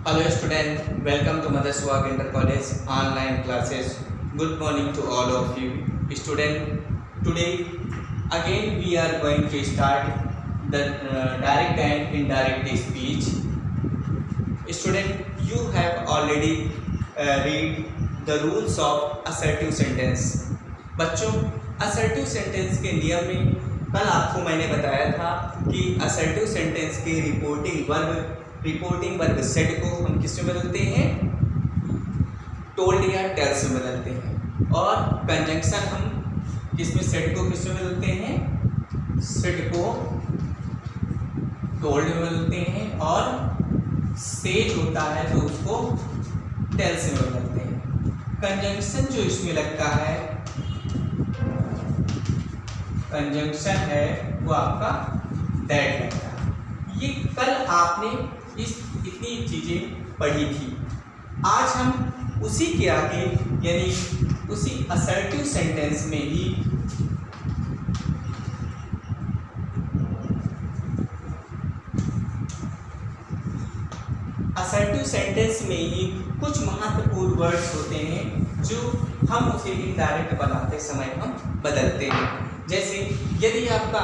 Hello student, welcome to Mother Swag Inter College online classes. Good morning to all of you. Student, today again we are going to start the direct and indirect speech. Student, you have already read the rules of assertive sentence. बच्चों, assertive sentence के नियम में कल आपको मैंने बताया था कि assertive sentence के रिपोर्टिंग वर्ब सेट को हम किस में बदलते हैं, टोल्ड या टेल से बदलते हैं, और कंजंक्शन हम किसमें सेट को किस में बदलते हैं, सेट को टोल्ड में बदलते हैं, और सेट होता है तो उसको टेल से बदलते हैं। कंजंक्शन जो इसमें लगता है, कंजंक्शन है वो आपका दैट लगता है। ये कल आपने इतनी चीजें पढ़ी थी। आज हम उसी के आगे यानी उसी असर्टिव सेंटेंस में ही कुछ महत्वपूर्ण वर्ड्स होते हैं जो हम उसे इनडायरेक्ट बनाते समय हम बदलते हैं। जैसे यदि आपका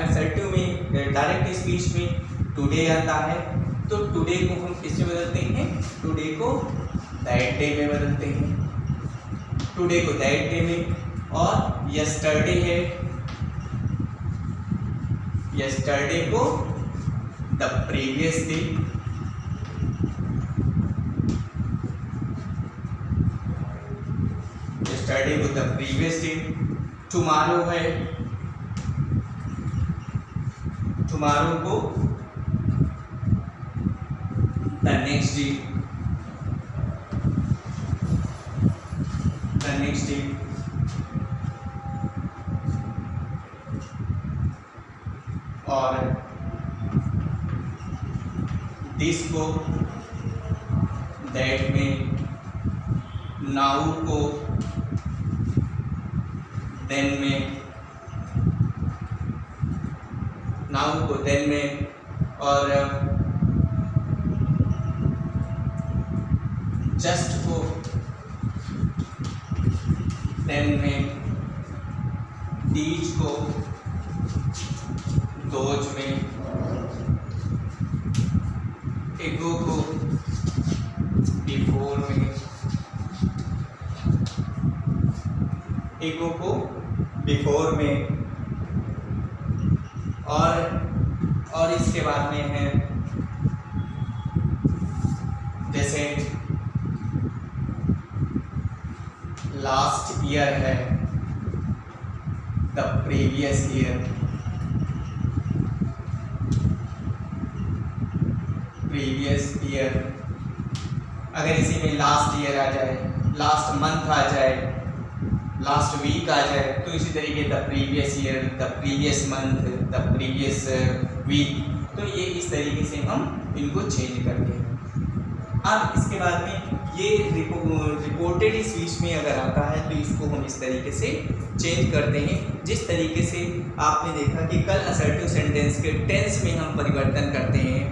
असर्टिव में डायरेक्ट स्पीच में टुडे आता है तो टुडे को हम किससे बदलते हैं, टुडे को दैट डे में बदलते हैं, टुडे को दैट डे में। और यस्टरडे है, यस्टरडे को द प्रीवियस डे, यस्टरडे को द प्रीवियस डे। टुमारो है, टुमारो को the next day, the next day। और this को that में, now को then में, now को then में, और जस्ट को देन में, दीज को दोज में, एगो को बिफोर में, एगो को बिफोर में। और इसके बाद में है जैसे लास्ट ईयर है, the previous year, previous year. अगर इसी में लास्ट ईयर आ जाए, लास्ट मंथ आ जाए, लास्ट वीक आ जाए तो इसी तरीके the previous year, the previous month, the previous week. तो ये इस तरीके से हम इनको चेंज करते हैं। अब इसके बाद में ये रिपोर्टेड स्पीच में अगर आता है तो इसको हम इस तरीके से चेंज करते हैं, जिस तरीके से आपने देखा कि कल असर्टिव सेंटेंस के टेंस में हम परिवर्तन करते हैं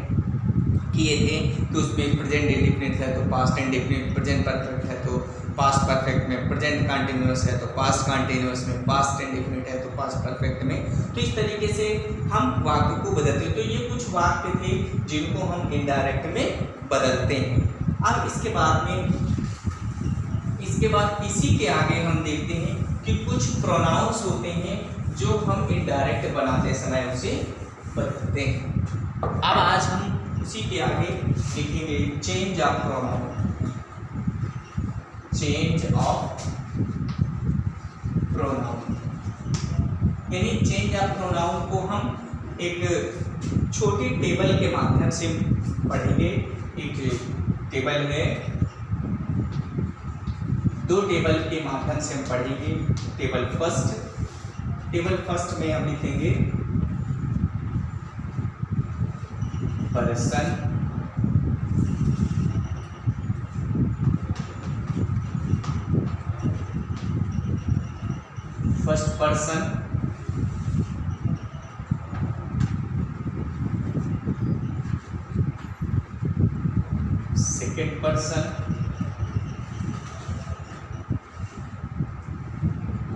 किए थे। तो उसमें प्रेजेंट इंडेफिनिट है तो पास्ट इंडेफिनिट, प्रेजेंट परफेक्ट है तो पास्ट परफेक्ट में, प्रेजेंट कंटिन्यूअस है तो पास्ट कंटिन्यूअस में, पास्ट इंडेफिनिट है तो पास्ट परफेक्ट में। तो इस तरीके से हम वाक्य को बदलते हैं। तो ये कुछ वाक्य थे जिनको हम इनडायरेक्ट में बदलते हैं। अब इसके बाद इसी के आगे हम देखते हैं कि कुछ प्रोनाउंस होते हैं जो हम इनडायरेक्ट बनाते समय उसे बदलते हैं। अब आज हम उसी के आगे देखेंगे change of pronoun, change of pronoun. यानी चेंज ऑफ प्रोनाउन को हम एक छोटी टेबल के माध्यम से पढ़ेंगे। एक टेबल में, दो टेबल के माध्यम से हम पढ़ेंगे। टेबल फर्स्ट में हम लिखेंगे person, first person, second person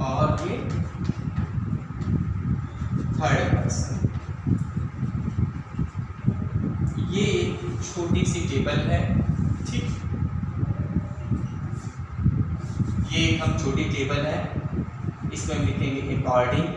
और ये थर्ड पर्सन। ये एक छोटी सी टेबल है, ठीक। ये एक हम छोटी टेबल है, इसमें हम लिखेंगे अकॉर्डिंग,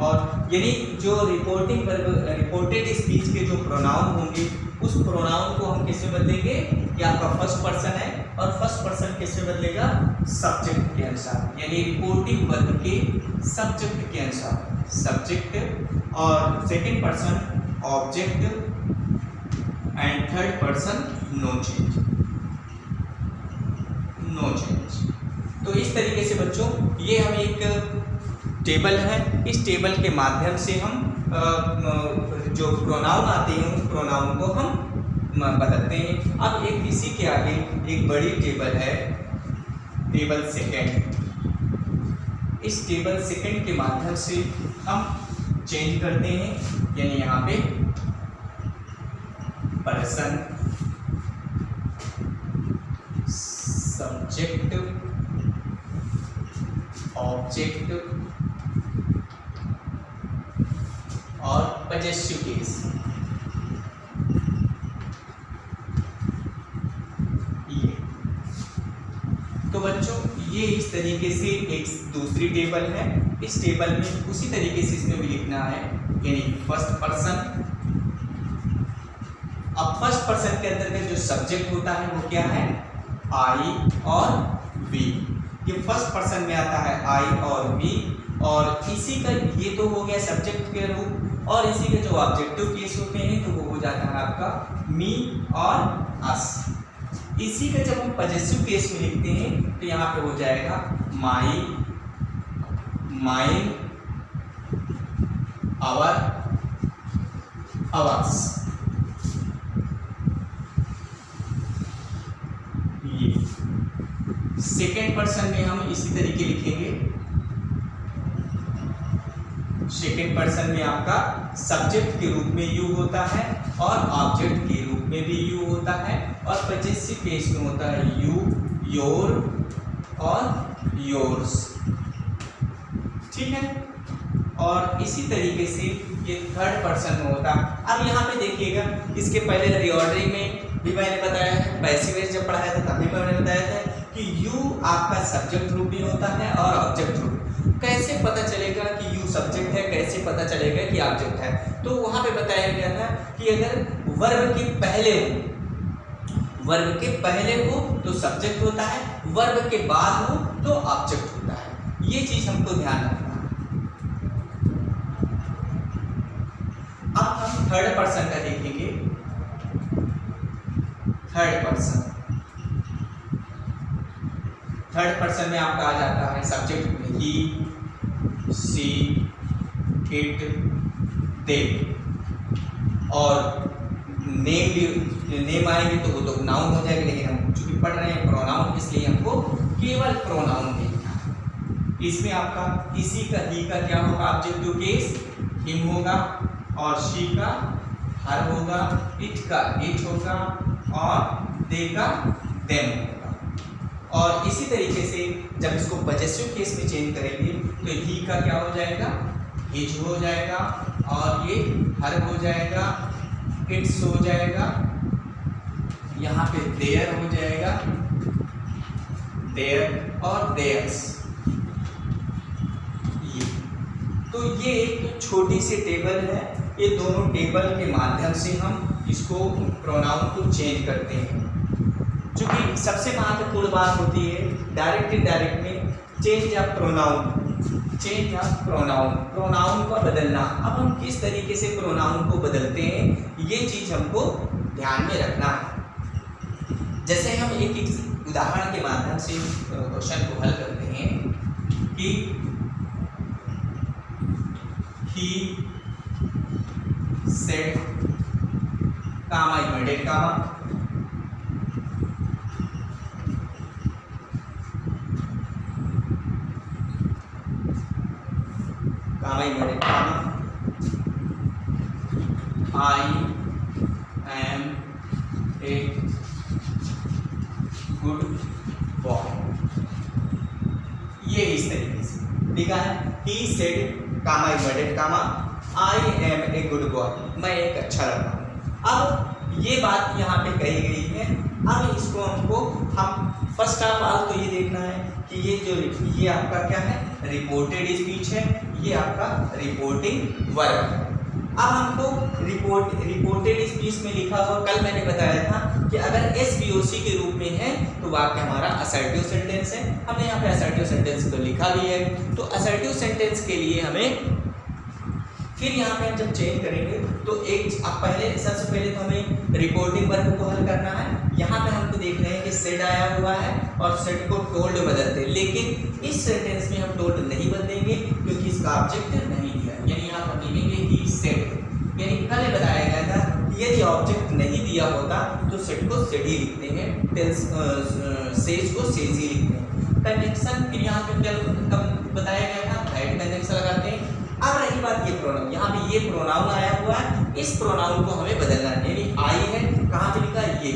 और यानी जो रिपोर्टेड स्पीच के जो प्रोनाउन होंगे उस प्रोनाउन को हम किस में बदलेंगे, कि आपका फर्स्ट पर्सन है और फर्स्ट पर्सन किस में बदलेगा, सब्जेक्ट के अनुसार, यानी रिपोर्टिंग वर्ब के सब्जेक्ट के अनुसार, सब्जेक्ट, और second person object and third person no change, no change. तो इस तरीके से बच्चों ये हम एक टेबल है, इस टेबल के माध्यम से हम जो प्रोनाउन आते हैं उन प्रोनाउन को हम बदलते हैं। अब एक इसी के आगे एक बड़ी टेबल है, टेबल सेकंड। इस टेबल सेकंड के माध्यम से हम चेंज करते हैं, यानी यहाँ पे पर्सन, सब्जेक्ट, ऑब्जेक्ट और पजेसिव केस। ये तो बच्चों ये इस तरीके से एक दूसरी टेबल है। इस टेबल में उसी तरीके से इसमें भी लिखना है, यानी फर्स्ट पर्सन। अब फर्स्ट पर्सन के अंतर्गत जो सब्जेक्ट होता है वो क्या है, आई और वी। ये फर्स्ट पर्सन में आता है आई और वी, और इसी का ये तो हो गया सब्जेक्ट के रूप, और इसी के जो ऑब्जेक्टिव केस होते हैं तो वो हो जाता है आपका मी और अस। इसी का जब हम पजेसिव केस में लिखते हैं तो यहाँ पे हो जाएगा माई, माइन, आवर, अवर्स। ये सेकेंड पर्सन में हम इसी तरीके लिखेंगे। सेकेंड पर्सन में आपका सब्जेक्ट के रूप में यू होता है और ऑब्जेक्ट के रूप में भी यू होता है, और पजेसिव केस में होता है यू, योर और योर्स, ठीक है। और इसी तरीके से ये थर्ड पर्सन में होता है। अब यहाँ पे देखिएगा, इसके पहले रिऑर्डरिंग में भी मैंने बताया है, पैसिव वॉइस जब पढ़ाया था तभी मैंने बताया था कि यू आपका सब्जेक्ट रूप भी होता है और ऑब्जेक्ट रूप। कैसे पता चलेगा कि यू सब्जेक्ट है, कैसे पता चलेगा कि ऑब्जेक्ट है, तो वहां पे बताया गया था कि अगर वर्ब के पहले हो, वर्ब के पहले हो तो सब्जेक्ट होता है, वर्ब के बाद हो तो ऑब्जेक्ट होता है। ये चीज हमको ध्यान रखना है। अब हम थर्ड पर्सन का देखेंगे। थर्ड पर्सन, थर्ड पर्सन में आपका आ जाता है सब्जेक्ट में ही, सी, इट, दे, और नेम भी, नेम आएंगे तो वो तो नाउन हो जाएगा, लेकिन हम चूंकि पढ़ रहे हैं प्रोनाउन, इसलिए हमको केवल प्रोनाउन देखना है। इसमें आपका इसी का, ही का क्या होगा, ऑब्जेक्टिव केस हिम होगा, और शी का हर होगा, इट का इट होगा, और दे का देम होगा। और इसी तरीके से जब इसको पजेसिव केस में चेंज करेंगे तो ही का क्या हो जाएगा, हिज हो जाएगा, और ये हर हो जाएगा, इट्स हो जाएगा, यहाँ पे देयर हो जाएगा, देयर और देयर्स। ये तो ये एक छोटी सी टेबल है। ये दोनों टेबल के माध्यम से हम इसको प्रोनाउन को चेंज करते हैं। क्योंकि सबसे महत्वपूर्ण बात होती है डायरेक्ट इनडायरेक्ट में change of pronoun, change of pronoun, pronoun को बदलना। अब हम किस तरीके से प्रोनाउन को बदलते हैं ये चीज हमको ध्यान में रखना है। जैसे हम एक उदाहरण के माध्यम से क्वेश्चन को हल करते हैं कि he said, comma inverted comma, comma inverted comma, I am a good boy. ये इस तरीके से लिखा है, he said comma inverted comma I am a good boy, मैं एक अच्छा लड़का हूँ। अब ये बात यहाँ पे कही गई है। अब इसको हम फर्स्ट ऑफ ऑल तो ये देखना है कि ये आपका क्या है, रिपोर्टेड स्पीच है, ये आपका रिपोर्टिंग वर्ब है। अब हमको रिपोर्टेड स्पीच में लिखा हुआ, कल मैंने बताया था कि अगर SVOC के रूप में है तो वाक्य हमारा असर्टिव सेंटेंस है। हमने यहाँ पे असर्टिव सेंटेंस तो लिखा भी है। तो असर्टिव सेंटेंस के लिए हमें फिर यहाँ पे हम जब चेंज करेंगे तो सबसे पहले तो हमें रिपोर्टिंग वर्ब को हल करना है। यहाँ पे हमको देख रहे हैं कि सेड आया हुआ है और सेड को टोल्ड बदलते हैं, लेकिन इस सेंटेंस में हम टोल्ड नहीं बदलेंगे क्योंकि इसका ऑब्जेक्ट नहीं दिया, यानी यहाँ पर लिखेंगे ही सेड। यानी कल बताया गया था कि यदि ऑब्जेक्ट नहीं दिया होता तो सेड को सेड ही लिखते हैं, सेज को सेज ही लिखते हैं। कंजंक्शन फिर यहाँ पे क्या बताया गया था, दैट कंजंक्शन लगाते हैं। अब रही बात ये प्रोनाउन, यहाँ पे ये प्रोनाउन आया हुआ है, इस प्रोनाउन को हमें बदलना है। यानी आई है, कहाँ पे लिखा है ये,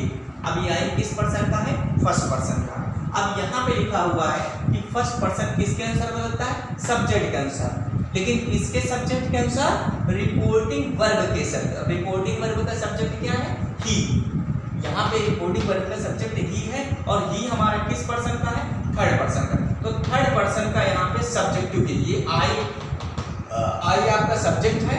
अब ये आई किस पर्सन का है, फर्स्ट पर्सन का। अब यहाँ पे लिखा हुआ है कि फर्स्ट पर्सन किसके अनुसार बदलता है, सब्जेक्ट के अनुसार, लेकिन इसके सब्जेक्ट के अनुसार रिपोर्टिंग वर्ब के साथ। रिपोर्टिंग वर्ब का सब्जेक्ट क्या है, ही। यहाँ पे रिपोर्टिंग वर्ब का सब्जेक्ट ही है और ही हमारा किस पर्सन का है, थर्ड पर्सन का। तो थर्ड पर्सन का यहाँ पे सब्जेक्टिव के लिए आई आपका सब्जेक्ट है,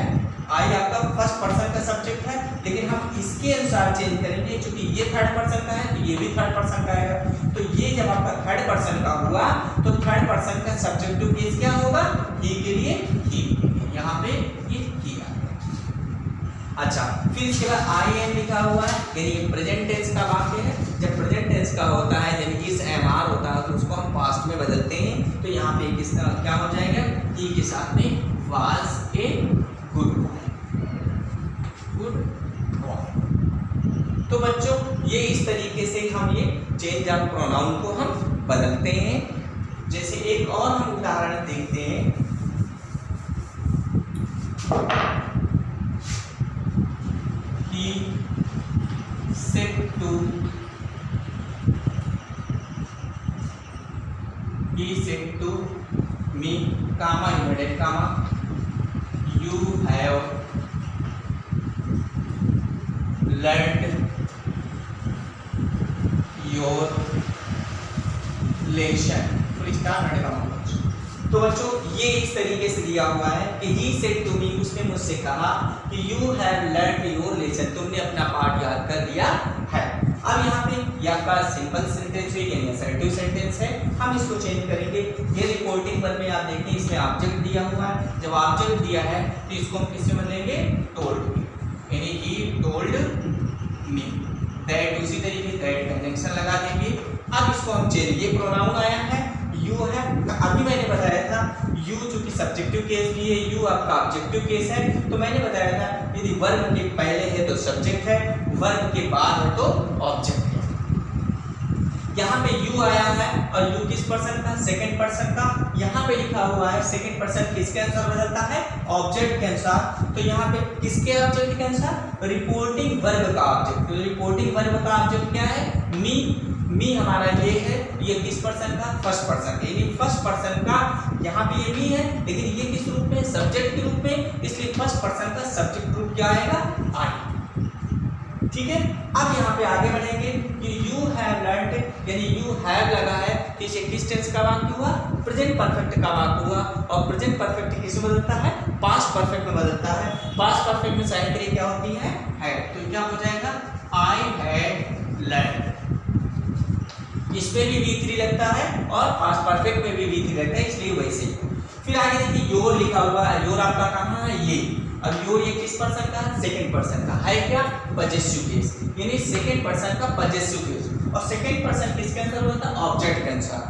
आई आपका फर्स्ट पर्सन का सब्जेक्ट है, लेकिन हम इसके अनुसार चेंज करेंगे। क्योंकि ये थर्ड पर्सन का है तो ये भी थर्ड पर्सन का आएगा। तो ये जब आपका थर्ड पर्सन का हुआ तो थर्ड पर्सन का सब्जेक्टिव केस क्या होगा, ही के लिए ही, यहाँ पे ये ही आ गया। अच्छा, फिर इसके बाद आई एम लिखा हुआ है, यानी ये प्रेजेंट टेंस का वाक्य है। जब प्रेजेंट टेंस का होता है यानी कि इस एमआर होता है तो उसको हम पास्ट में बदलते हैं। तो यहाँ पे किसका क्या हो जाएगा, ही के साथ में was a good boy, good boy। तो बच्चों ये इस तरीके से हम ये चेंज ऑफ प्रोनाउन को हम बदलते हैं। जैसे एक और हम उदाहरण देखते हैं, he said to me, comma inverted comma, you have learned your lesson। तो बच्चों ये इस तरीके से दिया हुआ है कि he said to me, उसने मुझसे कहा कि you have learned your lesson, तुमने अपना पाठ याद कर लिया है। अब यहाँ पे ये आपका सिंपल सेंटेंस है यानी असर्टिव सेंटेंस है। हम इसको चेंज करेंगे। ये रिपोर्टिंग वर्ब में आप देखिए इसमें ऑब्जेक्ट दिया हुआ है। जब ऑब्जेक्ट दिया है तो इसको हम किससे बदलेंगे, टोल्ड, यानी ही टोल्ड मी। दैट उसी तरीके दैट कंजंक्शन लगा देंगे। अब इसको हम चेंज, ये प्रोनाउन आया है यू है, अभी मैंने बताया था यू चूंकि सब्जेक्टिव केस भी है, यू आपका ऑब्जेक्टिव केस है। तो मैंने बताया था यदि वर्ब के पहले है तो सब्जेक्ट है, वर्ब के बाद है तो ऑब्जेक्ट है। यहाँ पे यू आया है और यू किस पर्सन का, सेकंड पर्सन का। यहाँ पे लिखा हुआ है सेकंड पर्सन किसके अनुसार बदलता है, ऑब्जेक्ट के अनुसार। तो यहाँ पे किसके ऑब्जेक्ट के अनुसार, रिपोर्टिंग वर्ब का ऑब्जेक्ट। तो रिपोर्टिंग वर्ब का ऑब्जेक्ट क्या है, मी। मी हमारा ये है, ये किस पर्सन का, फर्स्ट पर्सन का, यानी फर्स्ट पर्सन का यहाँ पे ये मी है, लेकिन ये किस रूप में, सब्जेक्ट के रूप में, इसलिए फर्स्ट पर्सन का सब्जेक्ट रूप क्या आएगा, आई। ठीक है। अब यहाँ पे आगे बढ़ेंगे कि यू हैव लर्नड, यानी यू हैव लगा है, किस टेंस का वाक्य हुआ, प्रेजेंट परफेक्ट का वाक्य हुआ। और प्रेजेंट परफेक्ट किस में बदलता है, पास्ट परफेक्ट में बदलता है। पास्ट परफेक्ट में साइन क्रिया क्या होती है, तो क्या हो जाएगा, आई हैड लर्नड। इसमें भी V3 लगता है और पास्ट परफेक्ट में भी V3 लगता है, इसलिए वैसे ही। फिर आगे देखिए योर लिखा हुआ है, योर आपका कहाँ है, ये। अब योर ये किस पर्सन का है, सेकंड पर्सन का है, क्या, पजेसिव केस, यानी सेकंड पर्सन का पजेसिव केस। और सेकंड पर्सन किसके अनुसार होता है, ऑब्जेक्ट के अनुसार।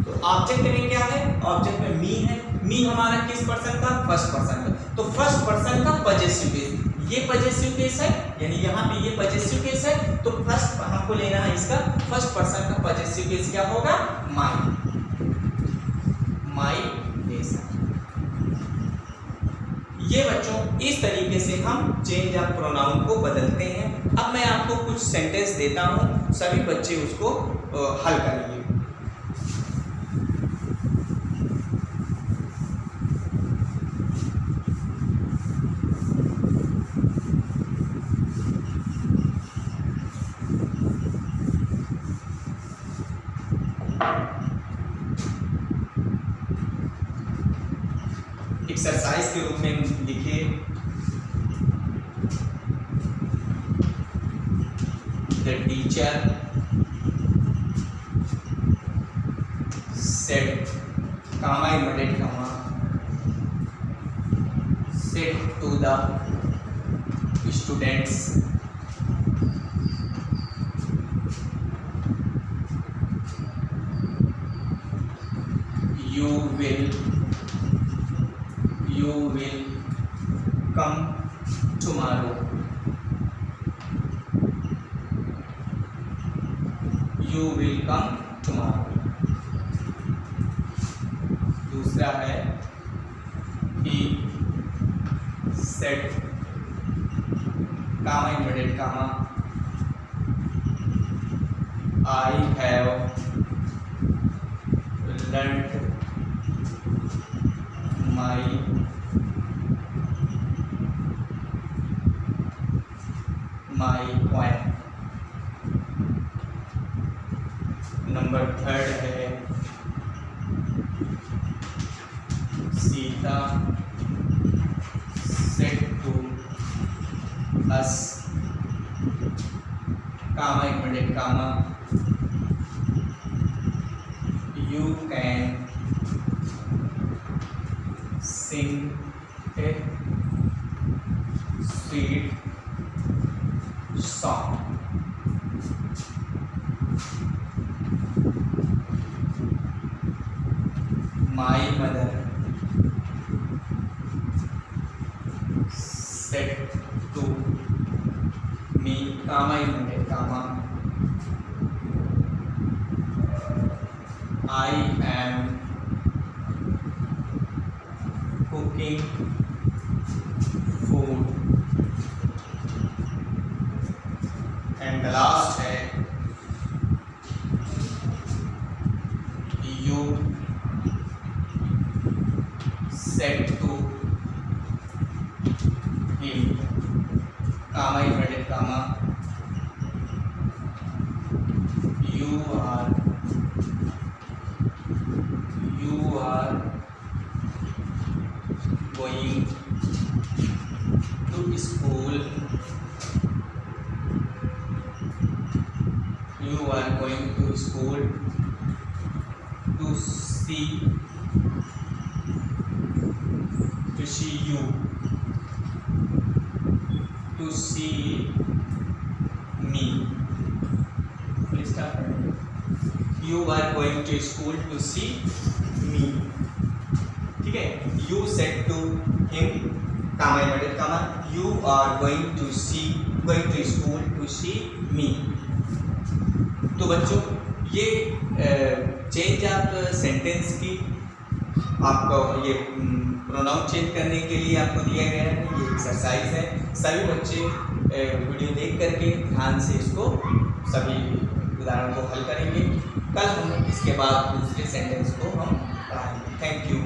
तो ऑब्जेक्ट में क्या है, ऑब्जेक्ट में मी है। मी हमारा किस पर्सन का, फर्स्ट पर्सन का। तो फर्स्ट पर्सन का पजेसिव केस, ये पजेसिव केस है, यानी यहाँ पे ये पजेसिव केस है। तो फर्स्ट हमको लेना है इसका फर्स्ट पर्सन का पजेसिव केस क्या होगा, माई केस। ये बच्चों इस तरीके से हम चेंज ऑफ प्रोनाउन को बदलते हैं। अब मैं आपको कुछ सेंटेंस देता हूँ, सभी बच्चे उसको हल करेंगे। एक्सरसाइज के रूप में लिखिए, the teacher said, comma inverted comma, said to the students, you will come tomorrow, you will come tomorrow। दूसरा है he said, comma inverted comma, I have learned my point। Number third है Sita said to us, comma inverted comma, you can sing a sweet song। My mother said to me, comma inverted comma, I am cooking food। And the last है you said to him, comma inverted comma, you are going to school, you are going to school to see you, to see me। Please start। You are going to school to see me, ठीक है। You said to him, comma inverted comma, you are going to school to see me। तो बच्चों ये change of sentence की आपको ये pronoun change करने के लिए आपको दिया गया है, ये एक्सरसाइज है। सभी बच्चे वीडियो देख करके ध्यान से इसको सभी उदाहरण को हल करेंगे। कल हम इसके बाद दूसरे सेंटेंस को हम पढ़ाएंगे। Thank you.